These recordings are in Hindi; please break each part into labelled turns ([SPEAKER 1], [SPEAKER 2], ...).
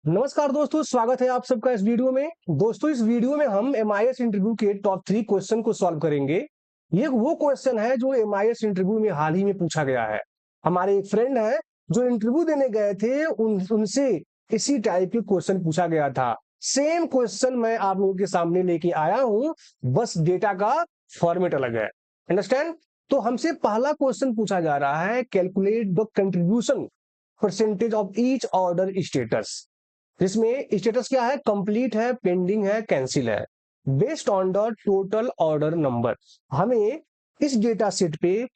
[SPEAKER 1] नमस्कार दोस्तों, स्वागत है आप सबका इस वीडियो में। दोस्तों, इस वीडियो में हम एमआईएस इंटरव्यू के टॉप 3 क्वेश्चन को सॉल्व करेंगे। ये वो क्वेश्चन है जो एमआईएस इंटरव्यू में हाल ही में पूछा गया है। हमारे एक फ्रेंड है जो इंटरव्यू देने गए थे, उनसे इसी टाइप के क्वेश्चन पूछा गया था। सेम क्वेश्चन मैं आप लोगों के सामने लेके आया हूं, बस डेटा का फॉर्मेट अलग है। अंडरस्टैंड? तो हमसे पहला क्वेश्चन पूछा जा रहा है, calculate the contribution percentage of each order status. जिसमें स्टेटस क्या है, कंप्लीट है, पेंडिंग है, कैंसिल है, based on the total order number. हमें इस डेटा सेट पे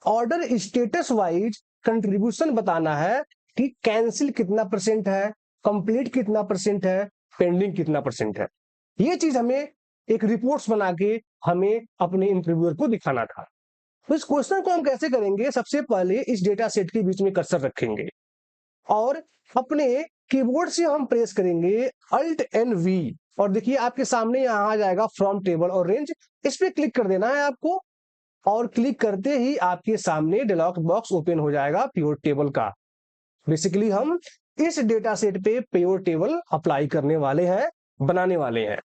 [SPEAKER 1] ऑर्डर स्टेटस वाइज कंट्रीब्यूशन बताना है कि कैंसिल कितना परसेंट है, कंप्लीट कितना परसेंट है, पेंडिंग कितना परसेंट है। ये चीज हमें एक रिपोर्ट्स बना के हमें अपने इंटरव्यूअर को दिखाना था। तो इस क्वेश्चन को हम कैसे करेंगे, सबसे पहले इस डेटा सेट के बीच में कर्सर रखेंगे और अपने कीबोर्ड से हम प्रेस करेंगे अल्ट एन वी, और देखिए आपके सामने यहां आ जाएगा फ्रॉम टेबल और रेंज। इस पे क्लिक कर देना है आपको, और क्लिक करते ही आपके सामने डायलॉग बॉक्स ओपन हो जाएगा प्योर टेबल का। बेसिकली हम इस डेटा सेट पे प्योर टेबल अप्लाई करने वाले हैं, बनाने वाले हैं।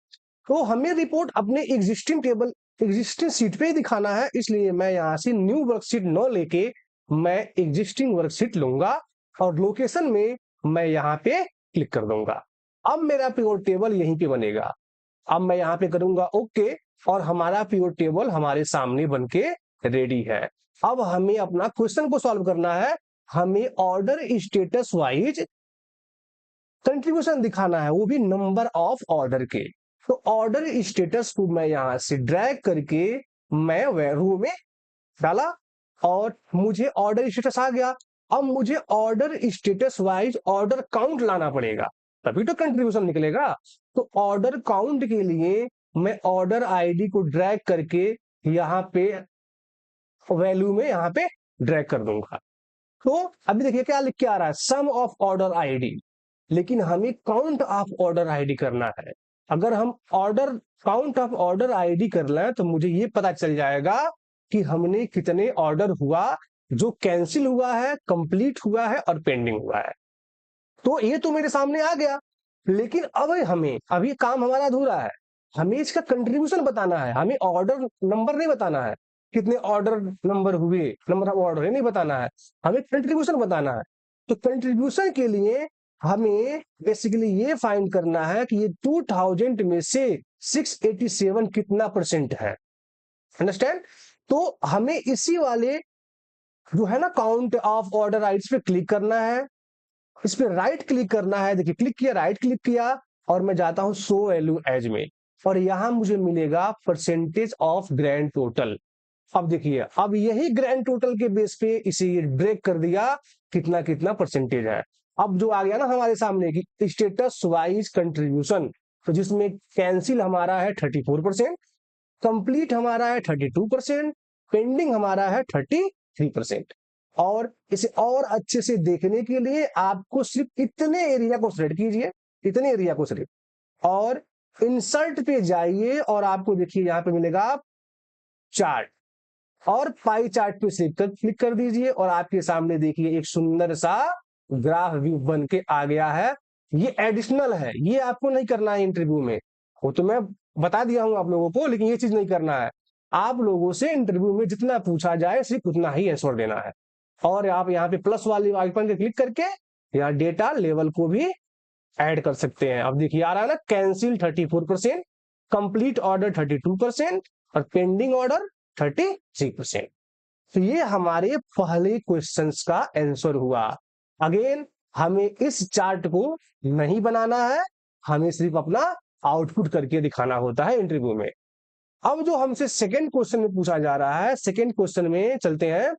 [SPEAKER 1] तो हमें रिपोर्ट अपने एग्जिस्टिंग सीट पे ही दिखाना है, इसलिए मैं यहां से न्यू वर्कशीट न लेके मैं एग्जिस्टिंग वर्कशीट लूंगा और लोकेशन में मैं यहां पे क्लिक कर दूंगा। अब मेरा पिवट टेबल यहीं पे बनेगा। अब मैं यहां पे करूंगा ओके, और हमारा पिवट टेबल हमारे सामने बनके रेडी है। अब हमें अपना क्वेश्चन को सॉल्व करना है। हमें ऑर्डर स्टेटस वाइज कंट्रीब्यूशन दिखाना है, वो भी नंबर ऑफ ऑर्डर के। तो ऑर्डर स्टेटस को मैं यहां से ड्रैग करके मैं रो में डाला और मुझे ऑर्डर स्टेटस आ गया। अब मुझे order status wise order count लाना पड़ेगा, तभी तो कंट्रीब्यूशन निकलेगा। तो ऑर्डर काउंट के लिए मैं ऑर्डर आईडी को ड्रैग करके यहाँ पे वैल्यू में यहाँ पे ड्रैग कर दूंगा। तो अभी देखिए क्या लिख के आ रहा है, सम ऑफ ऑर्डर आईडी, लेकिन हमें काउंट ऑफ ऑर्डर आईडी करना है। अगर हम order count of order ID कर लें तो मुझे ये पता चल जाएगा कि हमने कितने ऑर्डर हुआ, जो कैंसिल हुआ है, कंप्लीट हुआ है और पेंडिंग हुआ है। तो ये तो मेरे सामने आ गया, लेकिन अब हमें अभी काम हमारा अधूरा है। हमें इसका कंट्रीब्यूशन बताना है, हमें ऑर्डर नंबर नहीं बताना है, कितने ऑर्डर नंबर हुए, नंबर ऑफ ऑर्डर नहीं बताना है, हमें कंट्रीब्यूशन बताना है। तो कंट्रीब्यूशन के लिए हमें बेसिकली ये फाइंड करना है कि ये 2000 में से 687 कितना परसेंट है। अंडरस्टैंड? तो हमें इसी वाले जो है ना काउंट ऑफ ऑर्डर राइट्स पे क्लिक करना है, इस पे राइट क्लिक करना है। देखिए क्लिक किया, राइट क्लिक किया और मैं जाता हूं शो वैल्यू एज में, और यहां मुझे मिलेगा परसेंटेज ऑफ ग्रैंड टोटल। अब देखिए, अब यही ग्रैंड टोटल के बेस पे इसे ब्रेक कर दिया कितना कितना परसेंटेज है। अब जो आ गया ना हमारे सामने की स्टेटस वाइज कंट्रीब्यूशन, तो जिसमें कैंसिल हमारा है 34%, कंप्लीट हमारा है 32%, पेंडिंग हमारा है 33%। और इसे और अच्छे से देखने के लिए आपको सिर्फ इतने एरिया को सिलेक्ट कीजिए, इतने एरिया को सिलेक्ट, और इंसर्ट पे जाइए और आपको देखिए यहां पे मिलेगा चार्ट, और पाई चार्ट पे क्लिक कर दीजिए और आपके सामने देखिए एक सुंदर सा ग्राफ व्यू बन के आ गया है। ये एडिशनल है, ये आपको नहीं करना है इंटरव्यू में, वो तो मैं बता दिया हूं आप लोगों को, लेकिन ये चीज नहीं करना है। आप लोगों से इंटरव्यू में जितना पूछा जाए सिर्फ उतना ही आंसर देना है। और आप यहाँ पे प्लस वाली आइकन पे क्लिक करके यहाँ डेटा लेवल को भी ऐड कर सकते हैं। अब देखिए आ रहा है ना, कैंसिल 34%, कंप्लीट ऑर्डर 32% और पेंडिंग ऑर्डर 33%। तो ये हमारे पहले क्वेश्चंस का आंसर हुआ। अगेन हमें इस चार्ट को नहीं बनाना है, हमें सिर्फ अपना आउटपुट करके दिखाना होता है इंटरव्यू में। अब जो हमसे सेकंड क्वेश्चन में पूछा जा रहा है, सेकंड क्वेश्चन में चलते हैं।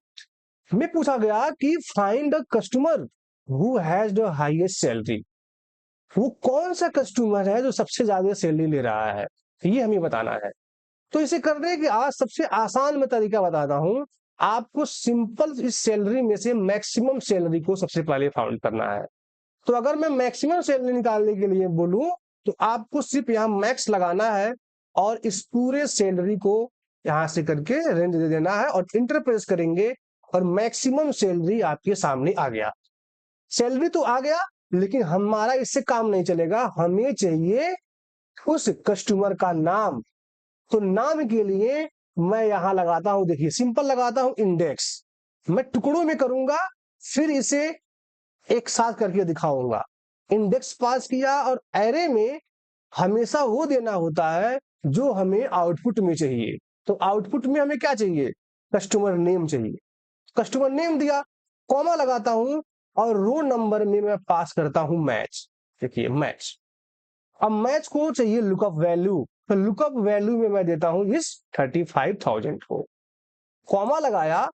[SPEAKER 1] हमें पूछा गया कि find the customer who has the highest salary. वो कौन सा कस्टमर है जो सबसे ज्यादा सैलरी ले रहा है, ये हमें बताना है। तो इसे करने के आज सबसे आसान मैं तरीका बताता हूं। आपको सिंपल इस सैलरी में से मैक्सिमम सैलरी को सबसे पहले फाउंड करना है। तो अगर मैं मैक्सिमम सैलरी निकालने के लिए बोलूं तो आपको सिर्फ यहां मैक्स लगाना है और इस पूरे सैलरी को यहां से करके रेंज दे देना है और इंटर प्रेस करेंगे और मैक्सिमम सैलरी आपके सामने आ गया। सैलरी तो आ गया, लेकिन हमारा इससे काम नहीं चलेगा, हमें चाहिए उस कस्टमर का नाम। तो नाम के लिए मैं यहां लगाता हूं, देखिए सिंपल लगाता हूं इंडेक्स। मैं टुकड़ों में करूंगा, फिर इसे एक साथ करके दिखाऊंगा। इंडेक्स पास किया, और एरे में हमेशा वो देना होता है जो हमें आउटपुट में चाहिए। तो आउटपुट में हमें क्या चाहिए? कस्टमर नेम चाहिए। कस्टमर नेम दिया, कॉमा लगाता हूं, और रो नंबर में मैं पास करता हूं मैच। देखिए मैच। अब मैच को चाहिए लुकअप वैल्यू, तो लुकअप वैल्यू में मैं देता हूं इस 35,000 को। कॉमा लगाया,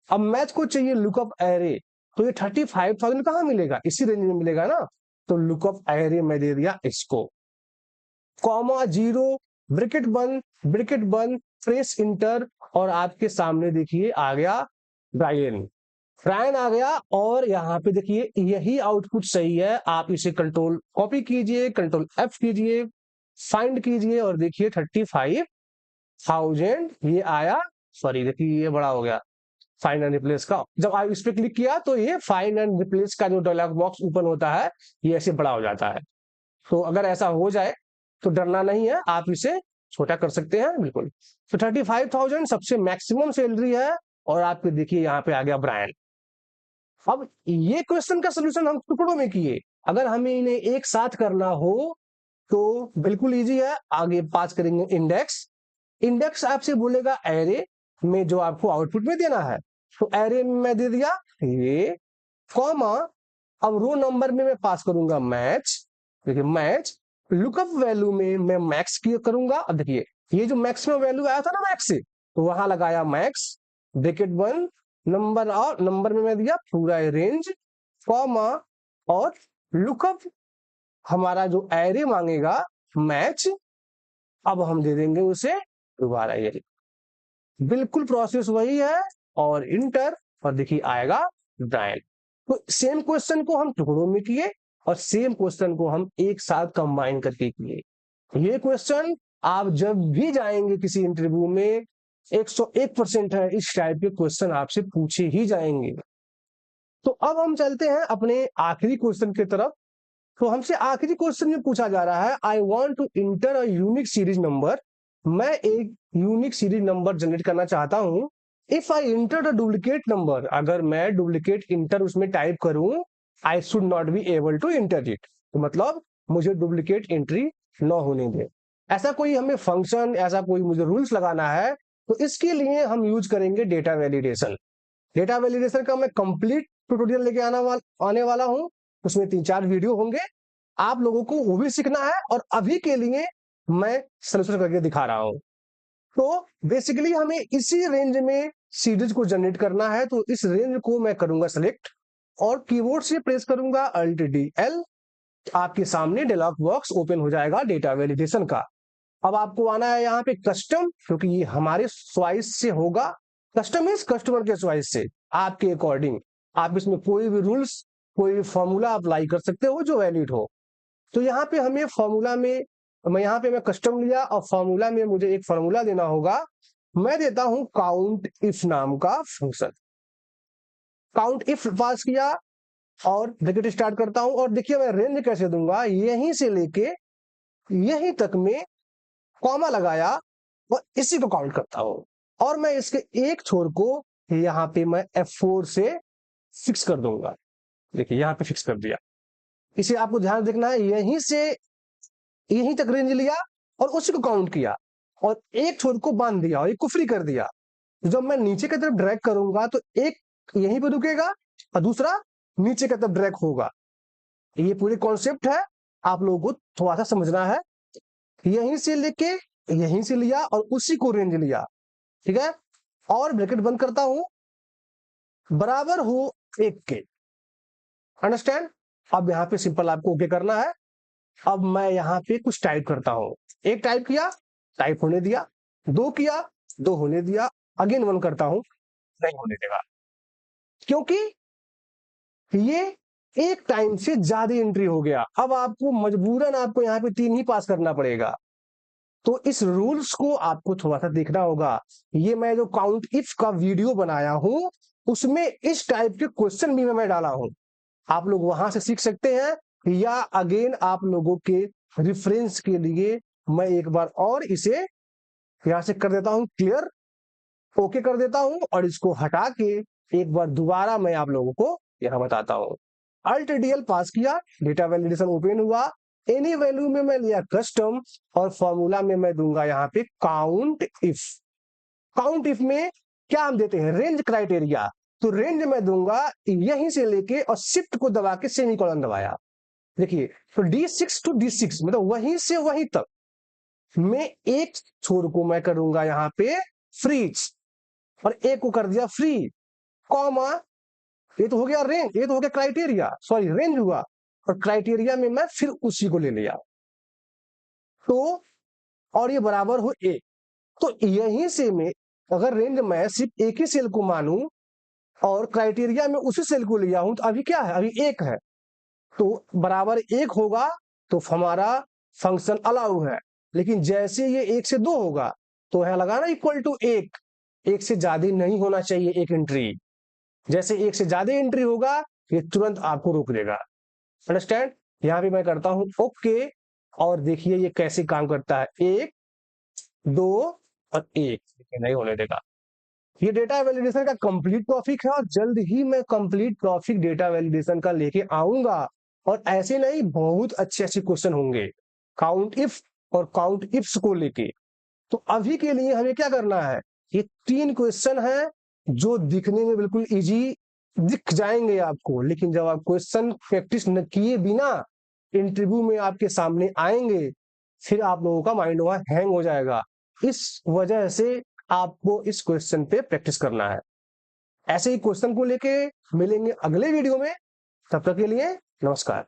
[SPEAKER 1] अब मैच को चाहिए लुकअप एरे, तो ये 35,000 कहां मिलेगा? इसी रेंज में मिलेगा ना। तो लुकअप एरे मैं दे दिया इसको, कॉमा 0, ब्रिकेट बंद, प्रेस इंटर, और आपके सामने देखिए आ गया ब्रायन। ब्रायन आ गया, और यहाँ पे देखिए यही आउटपुट सही है। आप इसे कंट्रोल कॉपी कीजिए, कंट्रोल F कीजिए, फाइंड कीजिए, और देखिए 35,000 ये आया। सॉरी देखिए ये बड़ा हो गया, फाइंड एंड रिप्लेस का। जब आप इस पे क्लिक किया तो ये फाइंड एंड रिप्लेस का जो डायलॉग बॉक्स ओपन होता है, ये ऐसे बड़ा हो जाता है। तो अगर ऐसा हो जाए तो डरना नहीं है, आप इसे छोटा कर सकते हैं बिल्कुल। तो 35,000 सबसे मैक्सिमम सैलरी है, और आपके देखिए यहाँ पे आ गया ब्रायन। अब ये क्वेश्चन का सोल्यूशन हम टुकड़ों में किए, अगर हमें इन्हें एक साथ करना हो तो बिल्कुल इजी है। आगे पास करेंगे इंडेक्स। इंडेक्स आपसे बोलेगा एरे में जो आपको आउटपुट में देना है, तो एरे में मैं दे दिया ये, कॉमा, अब रो नंबर में मैं पास करूंगा मैच। देखिए मैच, लुकअप वैल्यू में मैं मैक्स की करूंगा। अब देखिए ये जो मैक्सिमम वैल्यू आया था ना मैक्स से, तो वहां लगाया मैक्स, ब्रैकेट बंद, नंबर, और नंबर में मैं दिया पूरा रेंज, कॉमा, और लुकअप हमारा जो एरे मांगेगा मैच, अब हम दे देंगे उसे दोबारा ये। बिल्कुल प्रोसेस वही है, और इंटर, और देखिए आएगा ब्रायन। तो सेम क्वेश्चन को हम टुकड़ों में किए, और सेम क्वेश्चन को हम एक साथ कंबाइन करके किए। ये क्वेश्चन आप जब भी जाएंगे किसी इंटरव्यू में, 101% है इस टाइप के क्वेश्चन आपसे पूछे ही जाएंगे। तो अब हम चलते हैं अपने आखिरी क्वेश्चन की तरफ। तो हमसे आखिरी क्वेश्चन में पूछा जा रहा है, I want to enter a unique series number. मैं एक यूनिक सीरीज नंबर जनरेट करना चाहता हूं। If I enter the duplicate number, अगर मैं डुप्लीकेट इंटर उसमें टाइप करूं, I should not be able to enter it. तो मतलब मुझे डुप्लीकेट एंट्री न होने दे। ऐसा कोई हमें फंक्शन, ऐसा कोई मुझे रूल्स लगाना है, तो इसके लिए हम यूज करेंगे डेटा वैलिडेशन। डेटा वैलिडेशन का मैं कंप्लीट ट्यूटोरियल लेके आने वाला हूं। उसमें 3-4 वीडियो होंगे, आप लोगों को वो भी सीखना है, और अभी के लिए मैं सोल्यूशन करके दिखा रहा हूं। तो बेसिकली हमें इसी रेंज में सीरीज को जनरेट करना है, तो इस रेंज को मैं करूंगा सेलेक्ट, और कीबोर्ड से प्रेस करूंगा Alt+D+L। आपके सामने डायलॉग बॉक्स ओपन हो जाएगा डेटा वैलिडेशन का। अब आपको आना है यहाँ पे कस्टम, क्योंकि ये हमारे चॉइस से होगा। कस्टम इज कस्टमर के चॉइस से, आपके अकॉर्डिंग आप इसमें कोई भी रूल्स, कोई भी फॉर्मूला अप्लाई कर सकते हो जो वैलिड हो। तो यहाँ पे हमें फॉर्मूला में, मैं कस्टम लिया, और फॉर्मूला में मुझे एक फॉर्मूला देना होगा। मैं देता हूं काउंट इफ नाम का फंक्शन। काउंट इफ पास किया, और ब्रैकेट स्टार्ट करता हूं, और देखिए मैं रेंज कैसे दूंगा, यहीं से लेके यहीं तक में कॉमा लगाया, और इसी को काउंट करता हूं। और मैं इसके एक छोर को यहाँ पे मैं F4 से फिक्स कर दूंगा। देखिए यहाँ पे फिक्स कर दिया। इसे आपको ध्यान देखना है, यहीं से यहीं तक रेंज लिया, और उसी को काउंट किया, और एक छोर को बांध दिया, और एक को फ्री कर दिया। जब मैं नीचे की तरफ ड्रैग करूंगा तो एक यहीं पे रुकेगा, और दूसरा नीचे की तरफ ड्रैग होगा। ये पूरी कॉन्सेप्ट है, आप लोगों को थोड़ा सा समझना है। यहीं से लेके यहीं से लिया, और उसी को रेंज लिया, ठीक है। और ब्रैकेट बंद करता हूं, बराबर हो 1 के। अंडरस्टैंड? अब यहाँ पे सिंपल आपको ओके करना है। अब मैं यहाँ पे कुछ टाइप करता हूं। 1 टाइप किया, टाइप होने दिया। 2 किया, 2 होने दिया। अगेन 1 करता हूं, नहीं होने देगा, क्योंकि ये एक टाइम से ज्यादा एंट्री हो गया। अब आपको मजबूरन आपको यहाँ पे 3 ही पास करना पड़ेगा। तो इस रूल्स को आपको थोड़ा सा देखना होगा। ये मैं जो काउंट इफ का वीडियो बनाया हूं, उसमें इस टाइप के क्वेश्चन भी मैं डाला हूं, आप लोग वहां से सीख सकते हैं। या अगेन आप लोगों के रेफरेंस के लिए मैं एक बार और इसे यहां से कर देता हूं क्लियर, ओके कर देता हूं, और इसको हटा के एक बार दोबारा मैं आप लोगों को यहां बताता हूं। अल्ट डीएल पास किया, डेटा वैलिडेशन ओपन हुआ, एनी वैल्यू में मैं लिया कस्टम, और फॉर्मूला में मैं दूंगा यहाँ पे काउंट इफ। काउंट इफ में क्या हम देते हैं, रेंज क्राइटेरिया, तो रेंज में दूंगा यहीं से लेके और शिफ्ट को दबा के सेमीकोलन दबाया। देखिए तो D6 टू D6 मतलब वहीं से वहीं तक मैं एक छोर को मैं करूंगा यहाँ पे फ्रीज, और एक को कर दिया फ्री, कॉमा, ये तो हो गया रेंज, ये तो हो गया क्राइटेरिया, सॉरी रेंज हुआ, और क्राइटेरिया में मैं फिर उसी को ले लिया, तो और ये बराबर हो एक। तो यहीं से मैं अगर रेंज में सिर्फ एक ही सेल को मानूं और क्राइटेरिया में उसी सेल को लिया हूं, तो अभी क्या है, अभी एक है, तो बराबर एक होगा तो हमारा फंक्शन अलाउ है। लेकिन जैसे ये एक से दो होगा तो यहां लगाना इक्वल टू एक, एक से ज्यादा नहीं होना चाहिए एक एंट्री, जैसे एक से ज्यादा एंट्री होगा ये तुरंत आपको रोक देगा। अंडरस्टैंड? यहां पे मैं करता हूं ओके, और देखिए ये कैसे काम करता है, एक, दो और एक, नहीं होने देगा। ये डेटा वैलिडेशन का कंप्लीट टॉपिक है, और जल्द ही मैं कंप्लीट टॉपिक डेटा वैलिडेशन का लेके आऊंगा, और ऐसे नहीं बहुत अच्छे अच्छे क्वेश्चन होंगे काउंट इफ और काउंट इफ्स को लेके। तो अभी के लिए हमें क्या करना है, ये 3 क्वेश्चन है जो दिखने में बिल्कुल इजी दिख जाएंगे आपको, लेकिन जब आप क्वेश्चन प्रैक्टिस न किए बिना इंटरव्यू में आपके सामने आएंगे, फिर आप लोगों का माइंड वहां हैंग हो जाएगा। इस वजह से आपको इस क्वेश्चन पे प्रैक्टिस करना है। ऐसे ही क्वेश्चन को लेके मिलेंगे अगले वीडियो में, तब तक के लिए नमस्कार।